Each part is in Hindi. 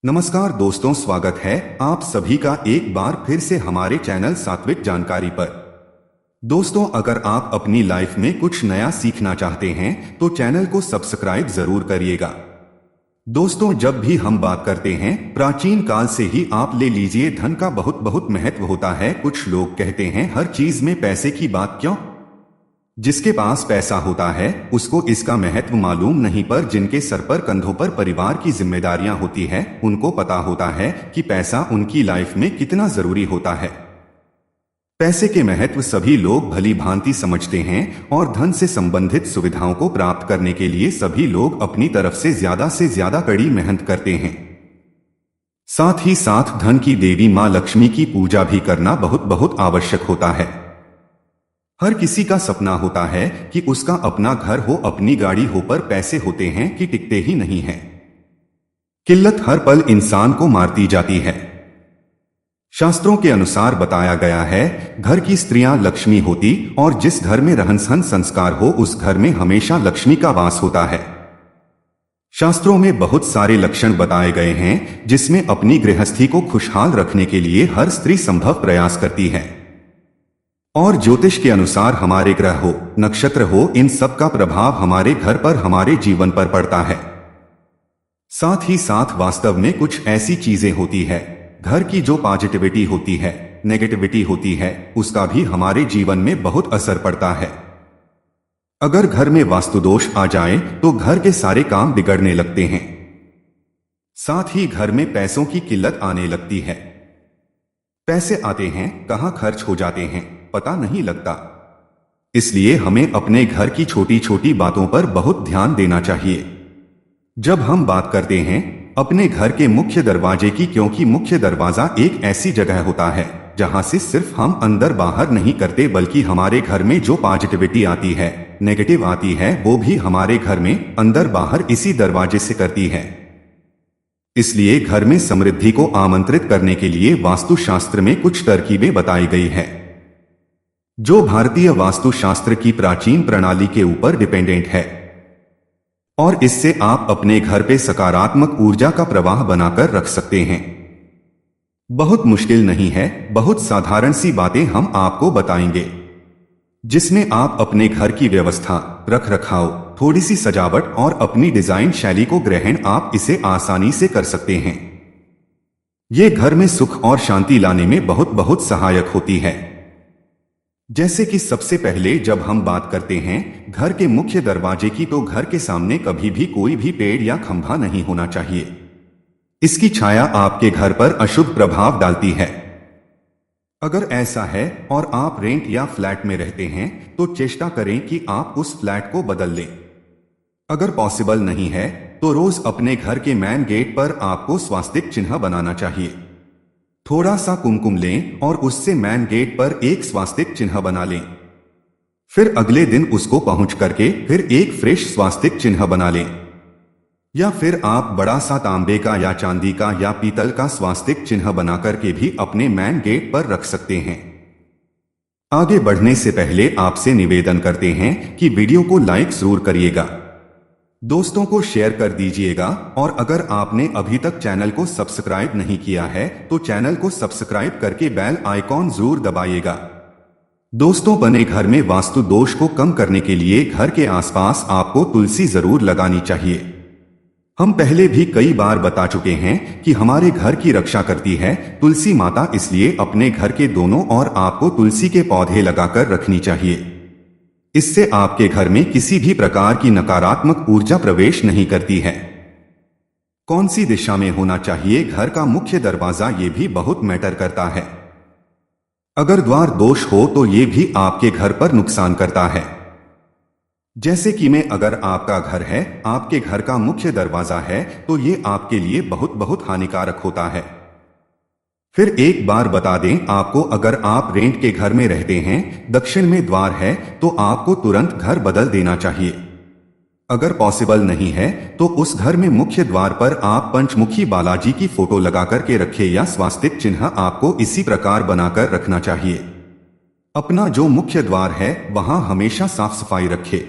नमस्कार दोस्तों, स्वागत है आप सभी का एक बार फिर से हमारे चैनल सात्विक जानकारी पर। दोस्तों, अगर आप अपनी लाइफ में कुछ नया सीखना चाहते हैं तो चैनल को सब्सक्राइब जरूर करिएगा। दोस्तों, जब भी हम बात करते हैं प्राचीन काल से ही आप ले लीजिए, धन का बहुत बहुत महत्व होता है। कुछ लोग कहते हैं हर चीज में पैसे की बात क्यों। जिसके पास पैसा होता है उसको इसका महत्व मालूम नहीं, पर जिनके सर पर कंधों पर परिवार की जिम्मेदारियां होती है उनको पता होता है कि पैसा उनकी लाइफ में कितना जरूरी होता है। पैसे के महत्व सभी लोग भली भांति समझते हैं और धन से संबंधित सुविधाओं को प्राप्त करने के लिए सभी लोग अपनी तरफ से ज्यादा कड़ी मेहनत करते हैं। साथ ही साथ धन की देवी मां लक्ष्मी की पूजा भी करना बहुत बहुत आवश्यक होता है। हर किसी का सपना होता है कि उसका अपना घर हो, अपनी गाड़ी हो, पर पैसे होते हैं कि टिकते ही नहीं हैं। किल्लत हर पल इंसान को मारती जाती है। शास्त्रों के अनुसार बताया गया है, घर की स्त्रियां लक्ष्मी होती और जिस घर में रहन सहन संस्कार हो उस घर में हमेशा लक्ष्मी का वास होता है। शास्त्रों में बहुत सारे लक्षण बताए गए हैं जिसमें अपनी गृहस्थी को खुशहाल रखने के लिए हर स्त्री संभव प्रयास करती है। और ज्योतिष के अनुसार हमारे ग्रह हो, नक्षत्र हो, इन सब का प्रभाव हमारे घर पर, हमारे जीवन पर पड़ता है। साथ ही साथ वास्तव में कुछ ऐसी चीजें होती है, घर की जो पॉजिटिविटी होती है, नेगेटिविटी होती है, उसका भी हमारे जीवन में बहुत असर पड़ता है। अगर घर में वास्तु दोष आ जाए तो घर के सारे काम बिगड़ने लगते हैं। साथ ही घर में पैसों की किल्लत आने लगती है। पैसे आते हैं, कहां खर्च हो जाते हैं पता नहीं लगता। इसलिए हमें अपने घर की छोटी छोटी बातों पर बहुत ध्यान देना चाहिए। जब हम बात करते हैं अपने घर के मुख्य दरवाजे की, क्योंकि मुख्य दरवाजा एक ऐसी जगह होता है जहां से सिर्फ हम अंदर बाहर नहीं करते, बल्कि हमारे घर में जो पॉजिटिविटी आती है, नेगेटिव आती है, वो भी हमारे घर में अंदर बाहर इसी दरवाजे से करती है। इसलिए घर में समृद्धि को आमंत्रित करने के लिए वास्तुशास्त्र में कुछ तरकीबें बताई गई है जो भारतीय वास्तुशास्त्र की प्राचीन प्रणाली के ऊपर डिपेंडेंट है, और इससे आप अपने घर पे सकारात्मक ऊर्जा का प्रवाह बनाकर रख सकते हैं। बहुत मुश्किल नहीं है, बहुत साधारण सी बातें हम आपको बताएंगे जिसमें आप अपने घर की व्यवस्था, रख रखाव, थोड़ी सी सजावट और अपनी डिजाइन शैली को ग्रहण आप इसे आसानी से कर सकते हैं। ये घर में सुख और शांति लाने में बहुत बहुत सहायक होती है। जैसे कि सबसे पहले जब हम बात करते हैं घर के मुख्य दरवाजे की, तो घर के सामने कभी भी कोई भी पेड़ या खंभा नहीं होना चाहिए। इसकी छाया आपके घर पर अशुभ प्रभाव डालती है। अगर ऐसा है और आप रेंट या फ्लैट में रहते हैं तो चेष्टा करें कि आप उस फ्लैट को बदल लें। अगर पॉसिबल नहीं है तो रोज अपने घर के मेन गेट पर आपको स्वास्तिक चिन्ह बनाना चाहिए। थोड़ा सा कुमकुम लें और उससे मेन गेट पर एक स्वास्तिक चिन्ह बना लें। फिर अगले दिन उसको पहुंच करके फिर एक फ्रेश स्वास्तिक चिन्ह बना लें। या फिर आप बड़ा सा तांबे का या चांदी का या पीतल का स्वास्तिक चिन्ह बनाकर के भी अपने मेन गेट पर रख सकते हैं। आगे बढ़ने से पहले आपसे निवेदन करते हैं कि वीडियो को लाइक जरूर करिएगा, दोस्तों को शेयर कर दीजिएगा, और अगर आपने अभी तक चैनल को सब्सक्राइब नहीं किया है तो चैनल को सब्सक्राइब करके बेल आइकॉन जरूर दबाइएगा। दोस्तों, बने घर में वास्तु दोष को कम करने के लिए घर के आसपास आपको तुलसी जरूर लगानी चाहिए। हम पहले भी कई बार बता चुके हैं कि हमारे घर की रक्षा करती है तुलसी माता, इसलिए अपने घर के दोनों ओर आपको तुलसी के पौधे लगाकर रखनी चाहिए। इससे आपके घर में किसी भी प्रकार की नकारात्मक ऊर्जा प्रवेश नहीं करती है। कौन सी दिशा में होना चाहिए घर का मुख्य दरवाजा, ये भी बहुत मैटर करता है। अगर द्वार दोष हो तो ये भी आपके घर पर नुकसान करता है। जैसे कि में अगर आपका घर है, आपके घर का मुख्य दरवाजा है, तो ये आपके लिए बहुत बहुत हानिकारक होता है। फिर एक बार बता दें आपको, अगर आप रेंट के घर में रहते हैं, दक्षिण में द्वार है, तो आपको तुरंत घर बदल देना चाहिए। अगर पॉसिबल नहीं है तो उस घर में मुख्य द्वार पर आप पंचमुखी बालाजी की फोटो लगाकर के रखें, या स्वास्तिक चिन्ह आपको इसी प्रकार बनाकर रखना चाहिए। अपना जो मुख्य द्वार है वहां हमेशा साफ सफाई रखें।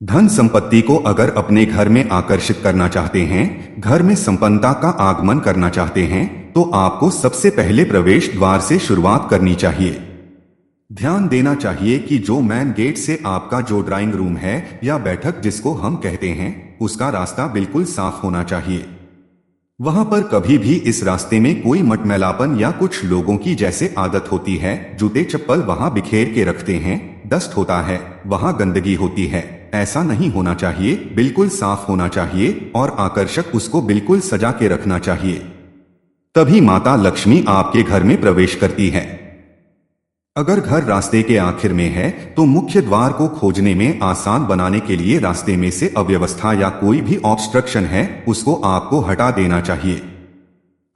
धन संपत्ति को अगर अपने घर में आकर्षित करना चाहते हैं, घर में संपन्नता का आगमन करना चाहते हैं, तो आपको सबसे पहले प्रवेश द्वार से शुरुआत करनी चाहिए। ध्यान देना चाहिए कि जो मेन गेट से आपका जो ड्राइंग रूम है या बैठक जिसको हम कहते हैं, उसका रास्ता बिल्कुल साफ होना चाहिए। वहां पर कभी भी इस रास्ते में कोई मटमैलापन या कुछ लोगों की जैसे आदत होती है, जूते चप्पल वहां बिखेर के रखते हैं, डस्ट होता है, वहां गंदगी होती है, ऐसा नहीं होना चाहिए। बिल्कुल साफ होना चाहिए और आकर्षक उसको बिल्कुल सजा के रखना चाहिए। तभी माता लक्ष्मी आपके घर में प्रवेश करती है। अगर घर रास्ते के आखिर में है तो मुख्य द्वार को खोजने में आसान बनाने के लिए रास्ते में से अव्यवस्था या कोई भी ऑब्स्ट्रक्शन है उसको आपको हटा देना चाहिए।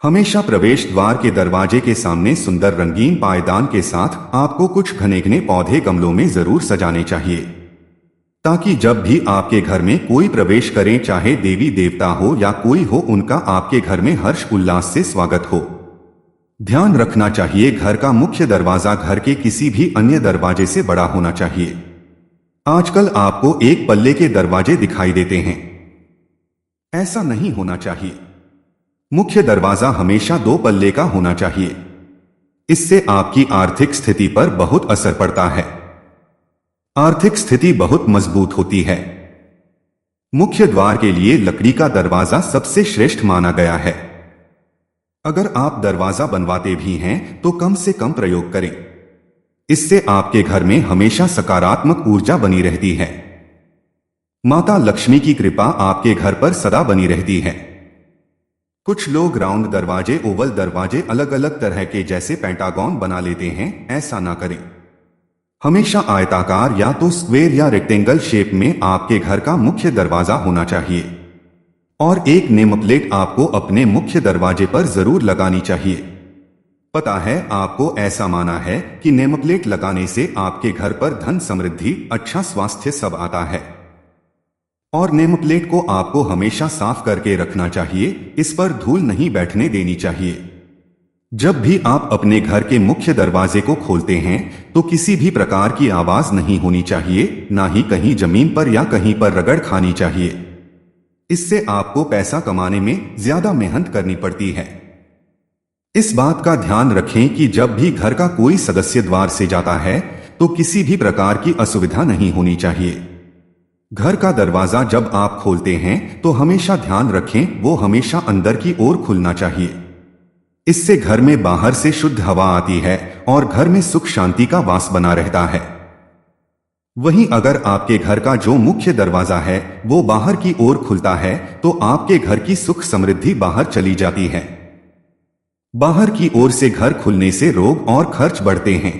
हमेशा प्रवेश द्वार के दरवाजे के सामने सुंदर रंगीन पायदान के साथ आपको कुछ घने घने पौधे गमलों में जरूर सजाने चाहिए, ताकि जब भी आपके घर में कोई प्रवेश करे, चाहे देवी देवता हो या कोई हो, उनका आपके घर में हर्ष उल्लास से स्वागत हो। ध्यान रखना चाहिए घर का मुख्य दरवाजा घर के किसी भी अन्य दरवाजे से बड़ा होना चाहिए। आजकल आपको एक पल्ले के दरवाजे दिखाई देते हैं, ऐसा नहीं होना चाहिए। मुख्य दरवाजा हमेशा 2 पल्ले का होना चाहिए। इससे आपकी आर्थिक स्थिति पर बहुत असर पड़ता है। आर्थिक स्थिति बहुत मजबूत होती है। मुख्य द्वार के लिए लकड़ी का दरवाजा सबसे श्रेष्ठ माना गया है। अगर आप दरवाजा बनवाते भी हैं तो कम से कम प्रयोग करें। इससे आपके घर में हमेशा सकारात्मक ऊर्जा बनी रहती है। माता लक्ष्मी की कृपा आपके घर पर सदा बनी रहती है। कुछ लोग राउंड दरवाजे, ओवल दरवाजे, अलग अलग तरह के जैसे पेंटागन बना लेते हैं, ऐसा ना करें। हमेशा आयताकार या तो स्क्वायर या रेक्टेंगल शेप में आपके घर का मुख्य दरवाजा होना चाहिए। और एक नेम प्लेट आपको अपने मुख्य दरवाजे पर जरूर लगानी चाहिए। पता है, आपको ऐसा माना है कि नेम प्लेट लगाने से आपके घर पर धन, समृद्धि, अच्छा स्वास्थ्य सब आता है। और नेम प्लेट को आपको हमेशा साफ करके रखना चाहिए, इस पर धूल नहीं बैठने देनी चाहिए। जब भी आप अपने घर के मुख्य दरवाजे को खोलते हैं तो किसी भी प्रकार की आवाज नहीं होनी चाहिए, ना ही कहीं जमीन पर या कहीं पर रगड़ खानी चाहिए। इससे आपको पैसा कमाने में ज्यादा मेहनत करनी पड़ती है। इस बात का ध्यान रखें कि जब भी घर का कोई सदस्य द्वार से जाता है तो किसी भी प्रकार की असुविधा नहीं होनी चाहिए। घर का दरवाजा जब आप खोलते हैं तो हमेशा ध्यान रखें वो हमेशा अंदर की ओर खुलना चाहिए। इससे घर में बाहर से शुद्ध हवा आती है और घर में सुख शांति का वास बना रहता है। वहीं अगर आपके घर का जो मुख्य दरवाजा है वो बाहर की ओर खुलता है तो आपके घर की सुख समृद्धि बाहर चली जाती है। बाहर की ओर से घर खुलने से रोग और खर्च बढ़ते हैं।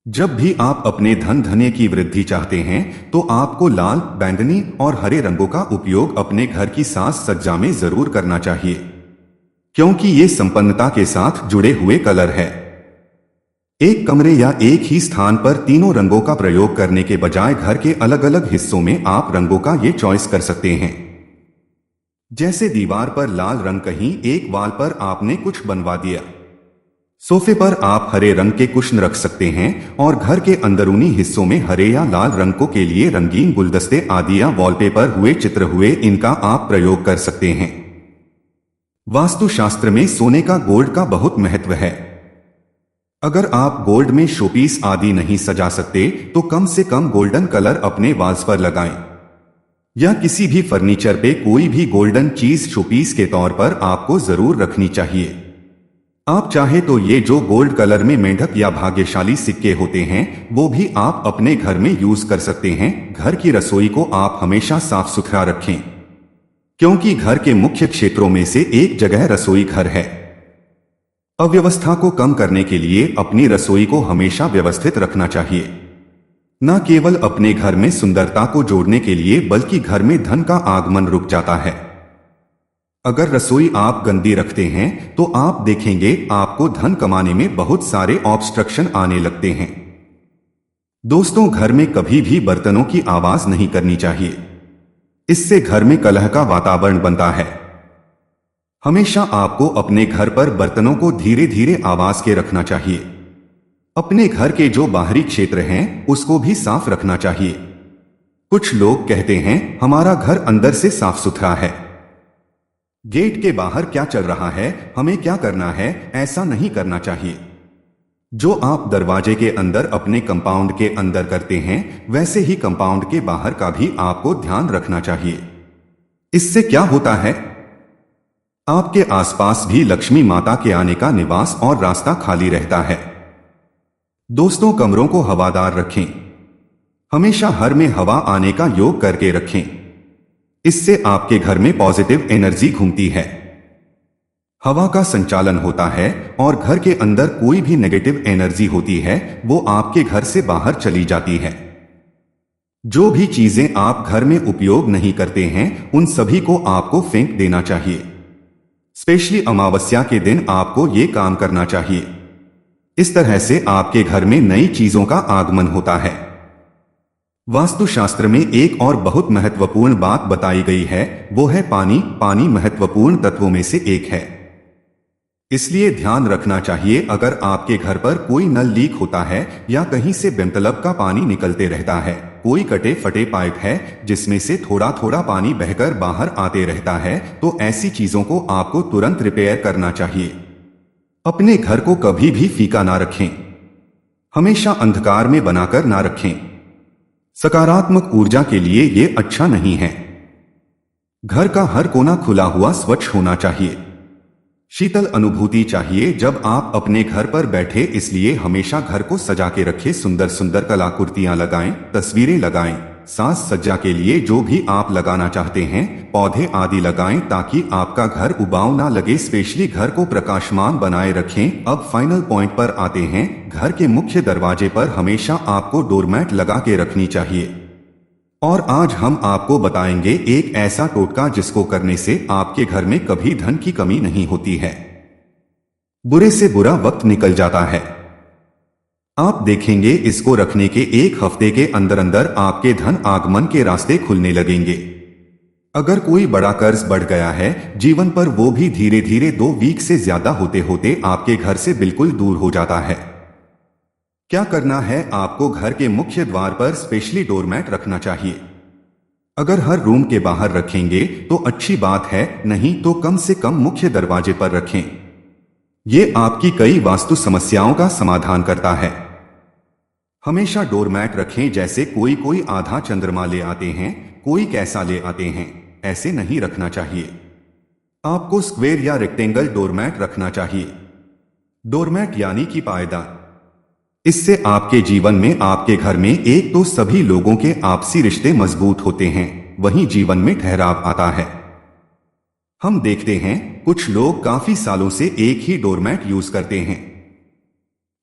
जब भी आप अपने धन धन्य की वृद्धि चाहते हैं तो आपको लाल, बैंगनी और हरे रंगों का उपयोग अपने घर की साज सज्जा में जरूर करना चाहिए, क्योंकि ये संपन्नता के साथ जुड़े हुए कलर है। एक कमरे या एक ही स्थान पर तीनों रंगों का प्रयोग करने के बजाय घर के अलग अलग हिस्सों में आप रंगों का ये चॉइस कर सकते हैं। जैसे दीवार पर लाल रंग, कहीं एक वाल पर आपने कुछ बनवा दिया। सोफे पर आप हरे रंग के कुशन रख सकते हैं और घर के अंदरूनी हिस्सों में हरे या लाल रंगों के लिए रंगीन गुलदस्ते आदि या वॉलपेपर हुए, चित्र हुए, इनका आप प्रयोग कर सकते हैं। वास्तुशास्त्र में सोने का, गोल्ड का बहुत महत्व है। अगर आप गोल्ड में शोपीस आदि नहीं सजा सकते तो कम से कम गोल्डन कलर अपने वाल्स पर लगाएं, या किसी भी फर्नीचर पे कोई भी गोल्डन चीज शोपीस के तौर पर आपको जरूर रखनी चाहिए। आप चाहे तो ये जो गोल्ड कलर में मेंढक या भाग्यशाली सिक्के होते हैं वो भी आप अपने घर में यूज कर सकते हैं। घर की रसोई को आप हमेशा साफ सुथरा रखें, क्योंकि घर के मुख्य क्षेत्रों में से एक जगह रसोई घर है। अव्यवस्था को कम करने के लिए अपनी रसोई को हमेशा व्यवस्थित रखना चाहिए। न केवल अपने घर में सुंदरता को जोड़ने के लिए बल्कि घर में धन का आगमन रुक जाता है। अगर रसोई आप गंदी रखते हैं तो आप देखेंगे आपको धन कमाने में बहुत सारे ऑब्स्ट्रक्शन आने लगते हैं। दोस्तों, घर में कभी भी बर्तनों की आवाज नहीं करनी चाहिए, इससे घर में कलह का वातावरण बनता है। हमेशा आपको अपने घर पर बर्तनों को धीरे धीरे आवाज के रखना चाहिए। अपने घर के जो बाहरी क्षेत्र हैं उसको भी साफ रखना चाहिए। कुछ लोग कहते हैं हमारा घर अंदर से साफ सुथरा है, गेट के बाहर क्या चल रहा है, हमें क्या करना है। ऐसा नहीं करना चाहिए। जो आप दरवाजे के अंदर अपने कंपाउंड के अंदर करते हैं, वैसे ही कंपाउंड के बाहर का भी आपको ध्यान रखना चाहिए। इससे क्या होता है, आपके आसपास भी लक्ष्मी माता के आने का निवास और रास्ता खाली रहता है। दोस्तों, कमरों को हवादार रखें। हमेशा हर में हवा आने का योग करके रखें। इससे आपके घर में पॉजिटिव एनर्जी घूमती है, हवा का संचालन होता है और घर के अंदर कोई भी नेगेटिव एनर्जी होती है वो आपके घर से बाहर चली जाती है। जो भी चीजें आप घर में उपयोग नहीं करते हैं उन सभी को आपको फेंक देना चाहिए। स्पेशली अमावस्या के दिन आपको ये काम करना चाहिए। इस तरह से आपके घर में नई चीजों का आगमन होता है। वास्तुशास्त्र में एक और बहुत महत्वपूर्ण बात बताई गई है, वो है पानी। पानी महत्वपूर्ण तत्वों में से एक है, इसलिए ध्यान रखना चाहिए अगर आपके घर पर कोई नल लीक होता है या कहीं से बेमतलब का पानी निकलते रहता है, कोई कटे फटे पाइप है जिसमें से थोड़ा थोड़ा पानी बहकर बाहर आते रहता है, तो ऐसी चीजों को आपको तुरंत रिपेयर करना चाहिए। अपने घर को कभी भी फीका ना रखें, हमेशा अंधकार में बनाकर ना रखें। सकारात्मक ऊर्जा के लिए ये अच्छा नहीं है। घर का हर कोना खुला हुआ स्वच्छ होना चाहिए। शीतल अनुभूति चाहिए जब आप अपने घर पर बैठे, इसलिए हमेशा घर को सजा के रखें। सुंदर सुंदर कलाकृतियां लगाएं, तस्वीरें लगाएं। साज सज्जा के लिए जो भी आप लगाना चाहते हैं, पौधे आदि लगाएं ताकि आपका घर उबाऊ ना लगे। स्पेशली घर को प्रकाशमान बनाए रखें। अब फाइनल पॉइंट पर आते हैं। घर के मुख्य दरवाजे पर हमेशा आपको डोरमैट लगा के रखनी चाहिए। और आज हम आपको बताएंगे एक ऐसा टोटका जिसको करने से आपके घर में कभी धन की कमी नहीं होती है, बुरे से बुरा वक्त निकल जाता है। आप देखेंगे इसको रखने के एक हफ्ते के अंदर अंदर आपके धन आगमन के रास्ते खुलने लगेंगे। अगर कोई बड़ा कर्ज बढ़ गया है जीवन पर, वो भी धीरे धीरे 2 वीक से ज्यादा होते होते आपके घर से बिल्कुल दूर हो जाता है। क्या करना है, आपको घर के मुख्य द्वार पर स्पेशली डोरमैट रखना चाहिए। अगर हर रूम के बाहर रखेंगे तो अच्छी बात है, नहीं तो कम से कम मुख्य दरवाजे पर रखें। ये आपकी कई वास्तु समस्याओं का समाधान करता है। हमेशा डोरमैट रखें, जैसे कोई कोई आधा चंद्रमा ले आते हैं, कोई कैसा ले आते हैं, ऐसे नहीं रखना चाहिए। आपको स्क्वायर या रेक्टेंगल डोरमैट रखना चाहिए। डोरमैट यानी कि पायदान। इससे आपके जीवन में, आपके घर में एक तो सभी लोगों के आपसी रिश्ते मजबूत होते हैं, वहीं जीवन में ठहराव आता है। हम देखते हैं कुछ लोग काफी सालों से एक ही डोरमैट यूज करते हैं।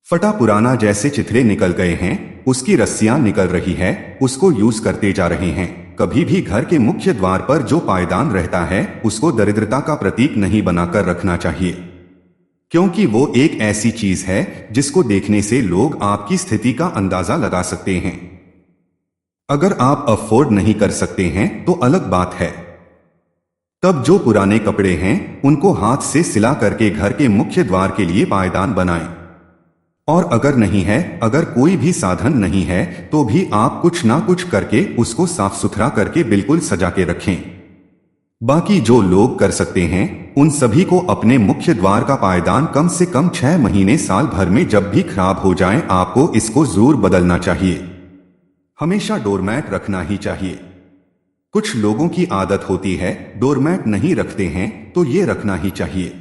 फटा पुराना जैसे चिथड़े निकल गए हैं, उसकी रस्सियां निकल रही है, उसको यूज करते जा रहे हैं। कभी भी घर के मुख्य द्वार पर जो पायदान रहता है उसको दरिद्रता का प्रतीक नहीं बनाकर रखना चाहिए, क्योंकि वो एक ऐसी चीज है जिसको देखने से लोग आपकी स्थिति का अंदाजा लगा सकते हैं। अगर आप अफोर्ड नहीं कर सकते हैं तो अलग बात है, तब जो पुराने कपड़े हैं उनको हाथ से सिला करके घर के मुख्य द्वार के लिए पायदान बनाएं। और अगर नहीं है, अगर कोई भी साधन नहीं है, तो भी आप कुछ ना कुछ करके उसको साफ सुथरा करके बिल्कुल सजा के रखें। बाकी जो लोग कर सकते हैं उन सभी को अपने मुख्य द्वार का पायदान कम से कम 6 महीने साल भर में जब भी खराब हो जाए आपको इसको जरूर बदलना चाहिए। हमेशा डोरमैट रखना ही चाहिए। कुछ लोगों की आदत होती है डोरमैट नहीं रखते हैं, तो ये रखना ही चाहिए।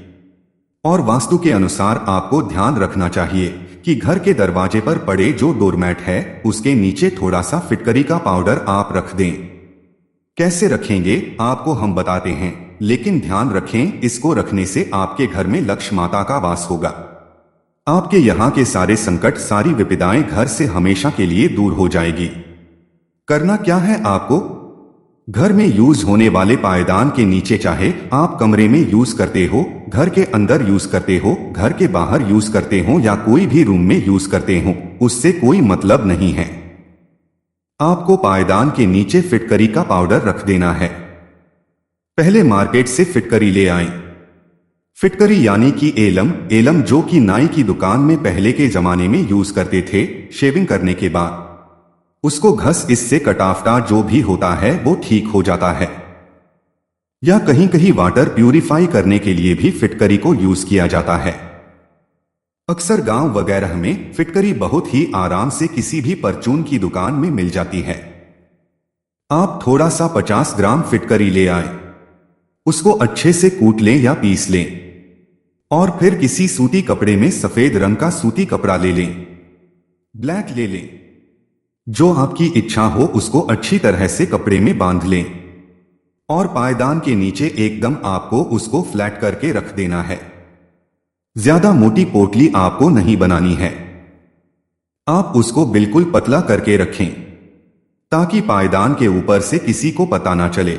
और वास्तु के अनुसार आपको ध्यान रखना चाहिए कि घर के दरवाजे पर पड़े जो डोरमैट है उसके नीचे थोड़ा सा फिटकरी का पाउडर आप रख दें। कैसे रखेंगे आपको हम बताते हैं, लेकिन ध्यान रखें इसको रखने से आपके घर में लक्ष्मी माता का वास होगा। आपके यहाँ के सारे संकट, सारी विपदाएं घर से हमेशा के लिए दूर हो जाएगी। करना क्या है आपको, घर में यूज होने वाले पायदान के नीचे, चाहे आप कमरे में यूज करते हो, घर के अंदर यूज करते हो, घर के बाहर यूज करते हो या कोई भी रूम में यूज करते हो, उससे कोई मतलब नहीं है। आपको पायदान के नीचे फिटकरी का पाउडर रख देना है। पहले मार्केट से फिटकरी ले आएं। फिटकरी यानी कि एलम, एलम जो कि नाई की दुकान में पहले के जमाने में यूज करते थे शेविंग करने के बाद। उसको घस, इससे कटाफटा जो भी होता है वो ठीक हो जाता है। या कहीं कहीं वाटर प्यूरिफाई करने के लिए भी फिटकरी को यूज किया जाता है। अक्सर गांव वगैरह में फिटकरी बहुत ही आराम से किसी भी परचून की दुकान में मिल जाती है। आप थोड़ा सा 50 ग्राम फिटकरी ले आए, उसको अच्छे से कूट लें या पीस लें और फिर किसी सूती कपड़े में सफेद रंग का सूती कपड़ा ले लें, ब्लैक ले लें, जो आपकी इच्छा हो उसको अच्छी तरह से कपड़े में बांध लें और पायदान के नीचे एकदम आपको उसको फ्लैट करके रख देना है। ज्यादा मोटी पोटली आपको नहीं बनानी है, आप उसको बिल्कुल पतला करके रखें ताकि पायदान के ऊपर से किसी को पता ना चले।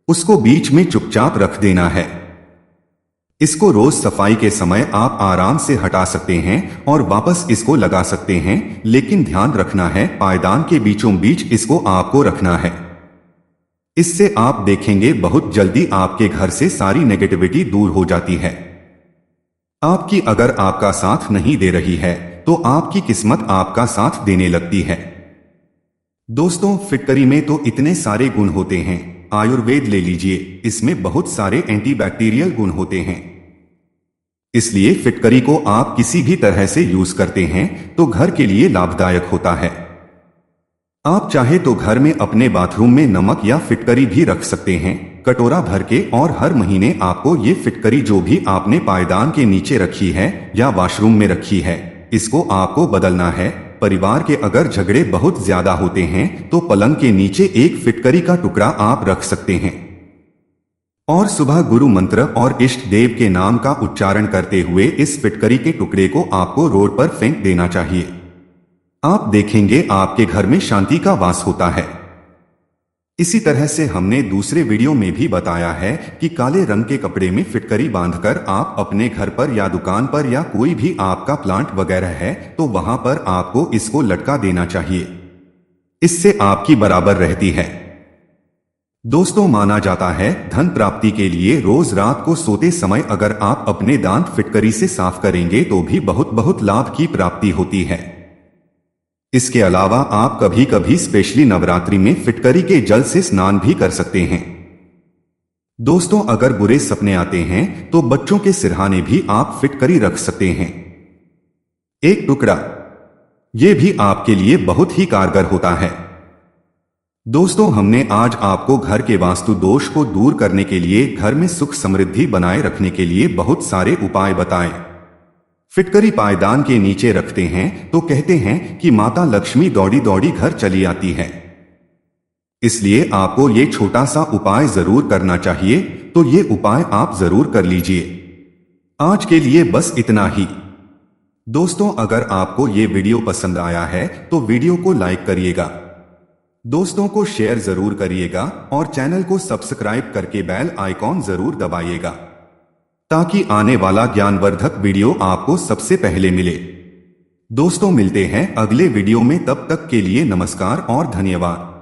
उसको बीच में चुपचाप रख देना है। इसको रोज सफाई के समय आप आराम से हटा सकते हैं और वापस इसको लगा सकते हैं, लेकिन ध्यान रखना है पायदान के बीचों बीच इसको आपको रखना है। इससे आप देखेंगे बहुत जल्दी आपके घर से सारी नेगेटिविटी दूर हो जाती है। आपकी अगर आपका साथ नहीं दे रही है तो आपकी किस्मत आपका साथ देने लगती है। दोस्तों, फिटकरी में तो इतने सारे गुण होते हैं। आयुर्वेद ले लीजिए, इसमें बहुत सारे एंटीबैक्टीरियल गुण होते हैं। इसलिए फिटकरी को आप किसी भी तरह से यूज करते हैं तो घर के लिए लाभदायक होता है। आप चाहे तो घर में अपने बाथरूम में नमक या फिटकरी भी रख सकते हैं, कटोरा भर के, और हर महीने आपको ये फिटकरी जो भी आपने पायदान के नीचे रखी है या वॉशरूम में रखी है, इसको आपको बदलना है। परिवार के अगर झगड़े बहुत ज्यादा होते हैं तो पलंग के नीचे एक फिटकरी का टुकड़ा आप रख सकते हैं और सुबह गुरु मंत्र और इष्ट देव के नाम का उच्चारण करते हुए इस फिटकरी के टुकड़े को आपको रोड पर फेंक देना चाहिए। आप देखेंगे आपके घर में शांति का वास होता है। इसी तरह से हमने दूसरे वीडियो में भी बताया है कि काले रंग के कपड़े में फिटकरी बांधकर आप अपने घर पर या दुकान पर या कोई भी आपका प्लांट वगैरह है तो वहां पर आपको इसको लटका देना चाहिए। इससे आपकी बराबर रहती है। दोस्तों, माना जाता है धन प्राप्ति के लिए रोज रात को सोते समय अगर आप अपने दांत फिटकरी से साफ करेंगे तो भी बहुत बहुत लाभ की प्राप्ति होती है। इसके अलावा आप कभी कभी स्पेशली नवरात्रि में फिटकरी के जल से स्नान भी कर सकते हैं। दोस्तों, अगर बुरे सपने आते हैं तो बच्चों के सिरहाने भी आप फिटकरी रख सकते हैं, एक टुकड़ा। यह भी आपके लिए बहुत ही कारगर होता है। दोस्तों, हमने आज आपको घर के वास्तु दोष को दूर करने के लिए, घर में सुख समृद्धि बनाए रखने के लिए बहुत सारे उपाय बताए। फिटकरी पायदान के नीचे रखते हैं तो कहते हैं कि माता लक्ष्मी दौड़ी दौड़ी घर चली आती है। इसलिए आपको ये छोटा सा उपाय जरूर करना चाहिए, तो ये उपाय आप जरूर कर लीजिए। आज के लिए बस इतना ही। दोस्तों, अगर आपको ये वीडियो पसंद आया है तो वीडियो को लाइक करिएगा, दोस्तों को शेयर जरूर करिएगा और चैनल को सब्सक्राइब करके बेल आइकॉन जरूर दबाइएगा ताकि आने वाला ज्ञानवर्धक वीडियो आपको सबसे पहले मिले। दोस्तों, मिलते हैं अगले वीडियो में, तब तक के लिए नमस्कार और धन्यवाद।